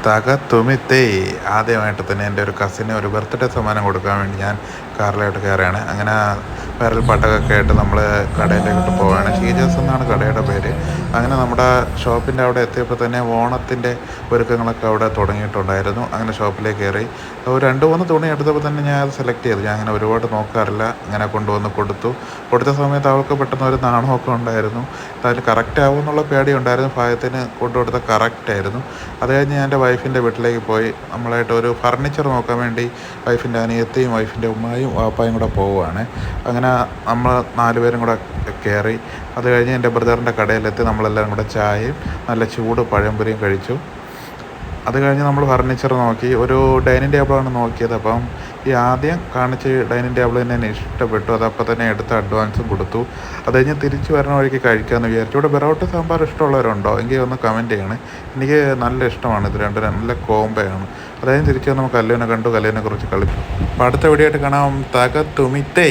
തകത്തുമിത്തേ ആദ്യമായിട്ട് തന്നെ എൻ്റെ ഒരു കസിന് ഒരു ബർത്ത്ഡേ സമ്മാനം കൊടുക്കാൻ വേണ്ടി ഞാൻ കാറിലോട്ട് കയറുകയാണ്. അങ്ങനെ വിരൽ പാട്ടൊക്കെ ആയിട്ട് നമ്മൾ കടയിലേക്കിട്ട് പോവുകയാണ്. ഷീജേഴ്സ് എന്നാണ് കടയുടെ പേര്. അങ്ങനെ നമ്മുടെ ഷോപ്പിൻ്റെ അവിടെ എത്തിയപ്പോൾ തന്നെ ഓണത്തിൻ്റെ ഒരുക്കങ്ങളൊക്കെ അവിടെ തുടങ്ങിയിട്ടുണ്ടായിരുന്നു. അങ്ങനെ ഷോപ്പിലേക്ക് കയറി ഒരു 2-3 തുണി എടുത്തപ്പോൾ തന്നെ ഞാൻ അത് സെലക്ട് ചെയ്തു. ഞാൻ അങ്ങനെ ഒരുപാട് നോക്കാറില്ല. അങ്ങനെ കൊണ്ടുവന്ന് കൊടുത്ത സമയത്ത് അവൾക്ക് പെട്ടെന്ന് ഒരു നാണമൊക്കെ ഉണ്ടായിരുന്നു. അതിൽ കറക്റ്റ് ആവും എന്നുള്ള പേടി ഉണ്ടായിരുന്നു. ഭാഗത്തിന് കൊണ്ടുകൊടുത്ത കറക്റ്റായിരുന്നു. അത് കഴിഞ്ഞ് ഞാൻ എൻ്റെ വൈഫിൻ്റെ വീട്ടിലേക്ക് പോയി. നമ്മളായിട്ട് ഒരു ഫർണിച്ചർ നോക്കാൻ വേണ്ടി വൈഫിൻ്റെ അനിയത്തിയും വൈഫിൻ്റെ ഉമ്മായും വാപ്പായും കൂടെ പോവുകയാണ്. അങ്ങനെ നമ്മൾ 4 പേരും കൂടെ കയറി. അത് കഴിഞ്ഞ് എൻ്റെ ബ്രദറിൻ്റെ കടയിലെത്തി നമ്മളെല്ലാവരും കൂടെ ചായയും നല്ല ചൂട് പഴംപൊരിയും കഴിച്ചു. അത് കഴിഞ്ഞ് നമ്മൾ ഫർണിച്ചർ നോക്കി. ഒരു ഡൈനിങ് ടേബിളാണ് നോക്കിയത്. അപ്പം ഈ ആദ്യം കാണിച്ച് ഡൈനിങ് ടേബിൾ തന്നെ എന്നെ ഇഷ്ടപ്പെട്ടു. അതപ്പോൾ തന്നെ എടുത്ത് അഡ്വാൻസും കൊടുത്തു. അത് കഴിഞ്ഞ് തിരിച്ച് വരണ വഴിക്ക് കഴിക്കാമെന്ന് വിചാരിച്ചു. ഇവിടെ ബെറോട്ട സാമ്പാർ ഇഷ്ടമുള്ളവരുണ്ടോ എങ്കിൽ ഒന്ന് കമൻറ്റ് ചെയ്യണേ. എനിക്ക് നല്ല ഇഷ്ടമാണ്. ഇത് രണ്ടും നല്ല കോംബോയാണ്. അതായത് തിരിച്ച് നമുക്ക് കല്ലുവിനെ കണ്ടു, കല്ലുവിനെ കുറിച്ച് കളിച്ചു. അപ്പോൾ അടുത്ത വീഡിയോ ആയിട്ട് കാണാം. തകത്തുമിത്തേ.